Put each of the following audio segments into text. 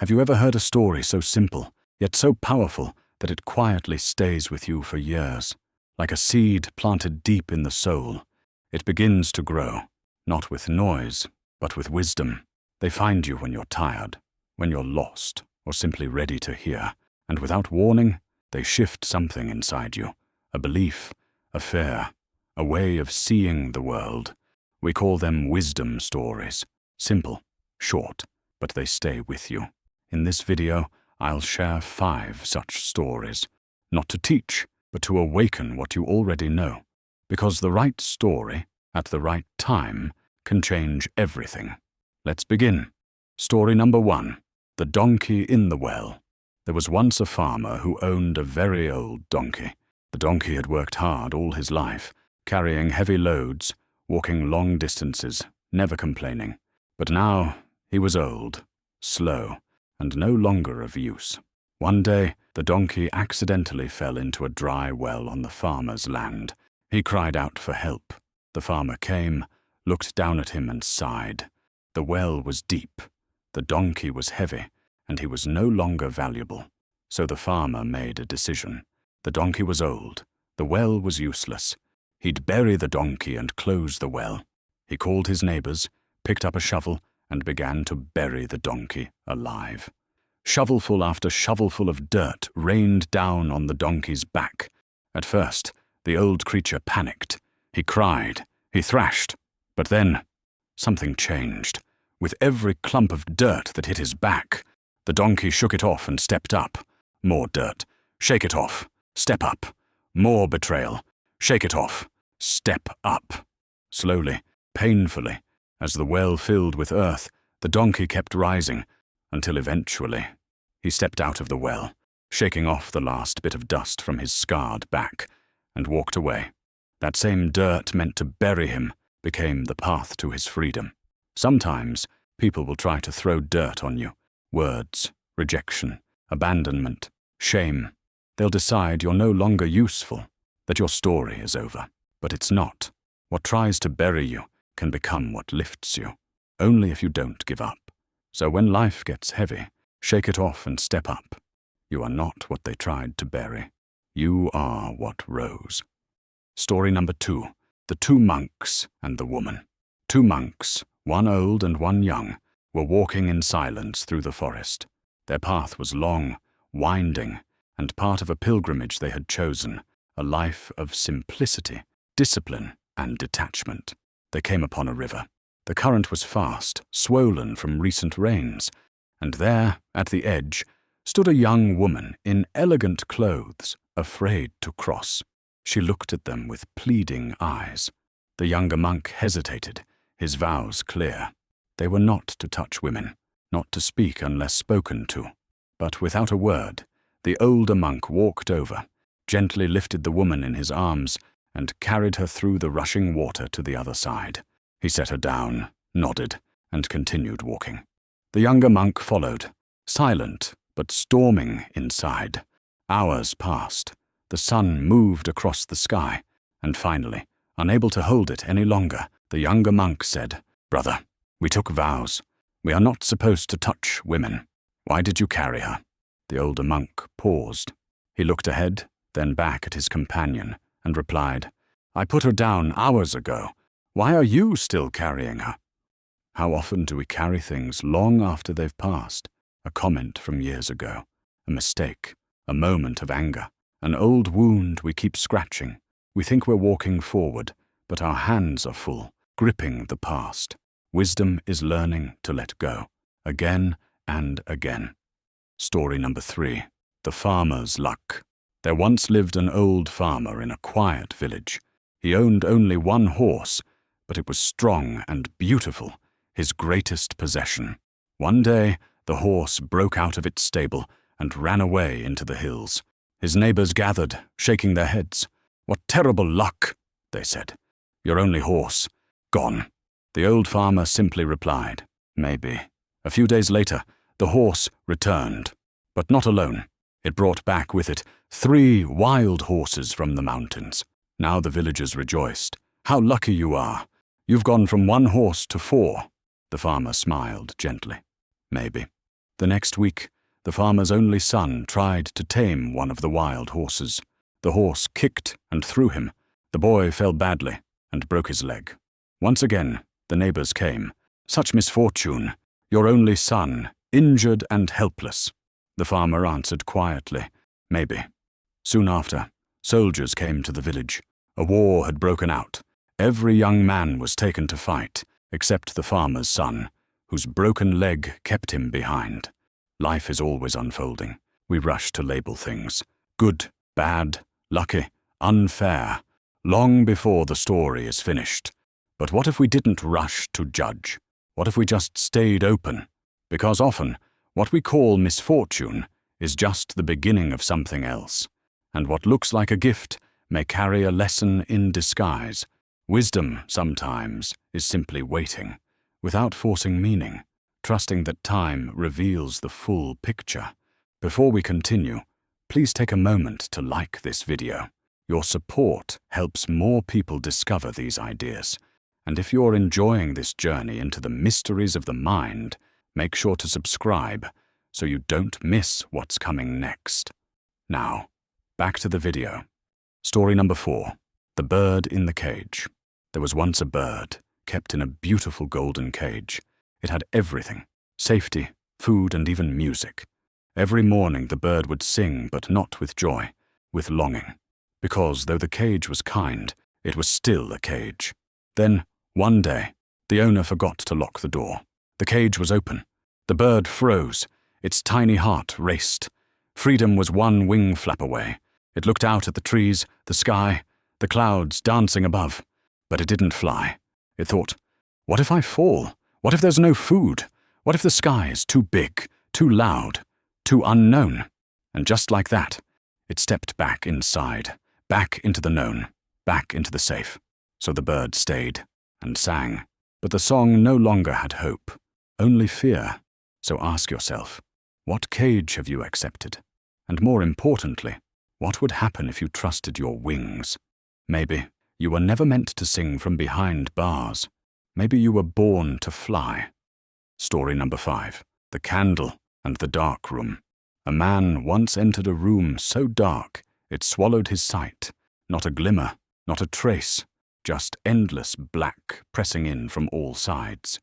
Have you ever heard a story so simple, yet so powerful, that it quietly stays with you for years? Like a seed planted deep in the soul, it begins to grow, not with noise, but with wisdom. They find you when you're tired, when you're lost, or simply ready to hear, and without warning, they shift something inside you, a belief, a fear, a way of seeing the world. We call them wisdom stories. Simple, short, but they stay with you. In this video, I'll share 5 such stories, not to teach, but to awaken what you already know, because the right story, at the right time, can change everything. Let's begin. Story number 1, The Donkey in the Well. There was once a farmer who owned a very old donkey. The donkey had worked hard all his life, carrying heavy loads, walking long distances, never complaining. But now he was old, slow, and no longer of use. One day, the donkey accidentally fell into a dry well on the farmer's land. He cried out for help. The farmer came, looked down at him and sighed. The well was deep, the donkey was heavy, and he was no longer valuable. So the farmer made a decision. The donkey was old, the well was useless. He'd bury the donkey and close the well. He called his neighbors, picked up a shovel, and began to bury the donkey alive. Shovelful after shovelful of dirt rained down on the donkey's back. At first, the old creature panicked. He cried, he thrashed, but then something changed. With every clump of dirt that hit his back, the donkey shook it off and stepped up. More dirt. Shake it off. Step up. More betrayal. Shake it off. Step up. Slowly, painfully, as the well filled with earth, the donkey kept rising, until eventually he stepped out of the well, shaking off the last bit of dust from his scarred back, and walked away. That same dirt meant to bury him became the path to his freedom. Sometimes people will try to throw dirt on you. Words, rejection, abandonment, shame. They'll decide you're no longer useful, that your story is over. But it's not. What tries to bury you can become what lifts you, only if you don't give up. So when life gets heavy, shake it off and step up. You are not what they tried to bury. You are what rose. Story number 2, The 2 Monks and the Woman. 2 monks, one old and one young, were walking in silence through the forest. Their path was long, winding, and part of a pilgrimage they had chosen, a life of simplicity, discipline, and detachment. They came upon a river. The current was fast, swollen from recent rains, and there, at the edge, stood a young woman in elegant clothes, afraid to cross. She looked at them with pleading eyes. The younger monk hesitated, his vows clear. They were not to touch women, not to speak unless spoken to. But without a word, the older monk walked over, gently lifted the woman in his arms, and carried her through the rushing water to the other side. He set her down, nodded, and continued walking. The younger monk followed, silent but storming inside. Hours passed. The sun moved across the sky, and finally, unable to hold it any longer, the younger monk said, "Brother, we took vows. We are not supposed to touch women. Why did you carry her?" The older monk paused. He looked ahead, then back at his companion, and replied, "I put her down hours ago. Why are you still carrying her?" How often do we carry things long after they've passed? A comment from years ago, a mistake, a moment of anger, an old wound we keep scratching. We think we're walking forward, but our hands are full, gripping the past. Wisdom is learning to let go, again and again. Story number 3, The Farmer's Luck. There once lived an old farmer in a quiet village. He owned only one horse, but it was strong and beautiful, his greatest possession. One day, the horse broke out of its stable and ran away into the hills. His neighbors gathered, shaking their heads. "What terrible luck," they said. "Your only horse, gone." The old farmer simply replied, "Maybe." A few days later, the horse returned, but not alone. It brought back with it 3 wild horses from the mountains. Now the villagers rejoiced. "How lucky you are! You've gone from 1 horse to 4. The farmer smiled gently. "Maybe. The next week, the farmer's only son tried to tame one of the wild horses. The horse kicked and threw him. The boy fell badly and broke his leg. Once again, the neighbors came. Such misfortune! Your only son, injured and helpless. The farmer answered quietly, maybe. Soon after, soldiers came to the village. A war had broken out. Every young man was taken to fight, except the farmer's son, whose broken leg kept him behind. Life is always unfolding. We rush to label things. Good, bad, lucky, unfair, long before the story is finished. But what if we didn't rush to judge? What if we just stayed open? Because often, what we call misfortune is just the beginning of something else. And what looks like a gift may carry a lesson in disguise. Wisdom, sometimes, is simply waiting, without forcing meaning, trusting that time reveals the full picture. Before we continue, please take a moment to like this video. Your support helps more people discover these ideas. And if you're enjoying this journey into the mysteries of the mind, make sure to subscribe so you don't miss what's coming next. Now, back to the video. Story number 4. The Bird in the Cage. There was once a bird, kept in a beautiful golden cage. It had everything: safety, food, and even music. Every morning the bird would sing, but not with joy, with longing. Because though the cage was kind, it was still a cage. Then, one day, the owner forgot to lock the door. The cage was open. The bird froze. Its tiny heart raced. Freedom was one wing flap away. It looked out at the trees, the sky, the clouds dancing above. But it didn't fly. It thought, what if I fall? What if there's no food? What if the sky is too big, too loud, too unknown? And just like that, it stepped back inside, back into the known, back into the safe. So the bird stayed and sang. But the song no longer had hope, only fear. So ask yourself, what cage have you accepted? And more importantly, what would happen if you trusted your wings? Maybe you were never meant to sing from behind bars. Maybe you were born to fly. Story number 5. The Candle and the Dark Room. A man once entered a room so dark it swallowed his sight. Not a glimmer, not a trace, just endless black pressing in from all sides.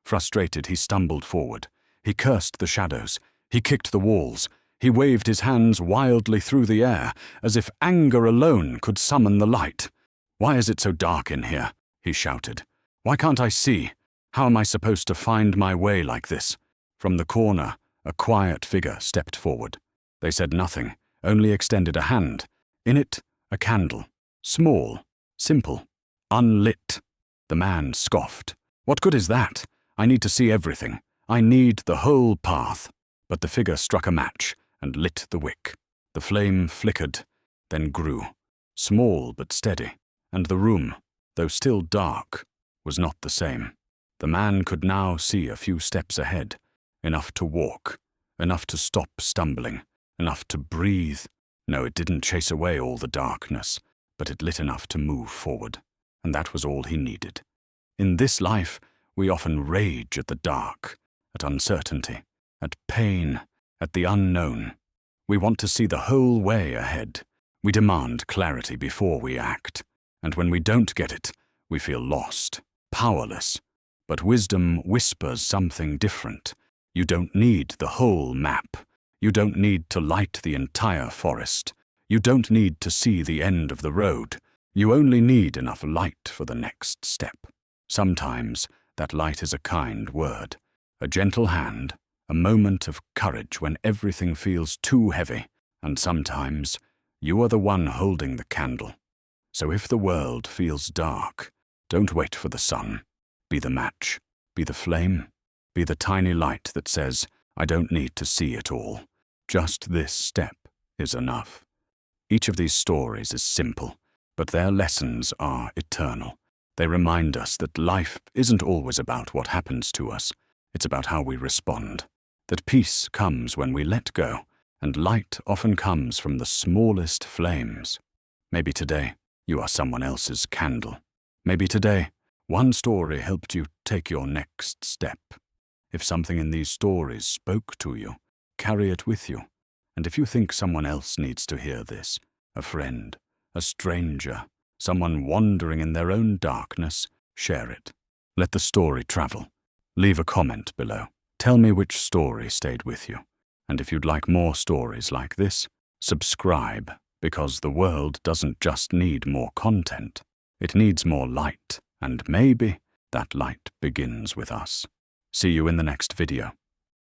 Frustrated, he stumbled forward. He cursed the shadows. He kicked the walls. He waved his hands wildly through the air, as if anger alone could summon the light. "Why is it so dark in here?" he shouted. "Why can't I see? How am I supposed to find my way like this?" From the corner, a quiet figure stepped forward. They said nothing, only extended a hand. In it, a candle. Small, simple, unlit. The man scoffed. "What good is that? I need to see everything. I need the whole path." But the figure struck a match and lit the wick. The flame flickered, then grew, small but steady, and the room, though still dark, was not the same. The man could now see a few steps ahead, enough to walk, enough to stop stumbling, enough to breathe. No, it didn't chase away all the darkness, but it lit enough to move forward, and that was all he needed. In this life, we often rage at the dark, at uncertainty, at pain, at the unknown. We want to see the whole way ahead. We demand clarity before we act. And when we don't get it, we feel lost, powerless. But wisdom whispers something different. You don't need the whole map. You don't need to light the entire forest. You don't need to see the end of the road. You only need enough light for the next step. Sometimes that light is a kind word, a gentle hand, a moment of courage when everything feels too heavy, and sometimes you are the one holding the candle. So if the world feels dark, don't wait for the sun. Be the match, be the flame, be the tiny light that says, "I don't need to see it all. Just this step is enough." Each of these stories is simple, but their lessons are eternal. They remind us that life isn't always about what happens to us. It's about how we respond. That peace comes when we let go, and light often comes from the smallest flames. Maybe today you are someone else's candle. Maybe today one story helped you take your next step. If something in these stories spoke to you, carry it with you. And if you think someone else needs to hear this, a friend, a stranger, someone wandering in their own darkness, share it. Let the story travel. Leave a comment below. Tell me which story stayed with you. And if you'd like more stories like this, subscribe, because the world doesn't just need more content. It needs more light, and maybe that light begins with us. See you in the next video.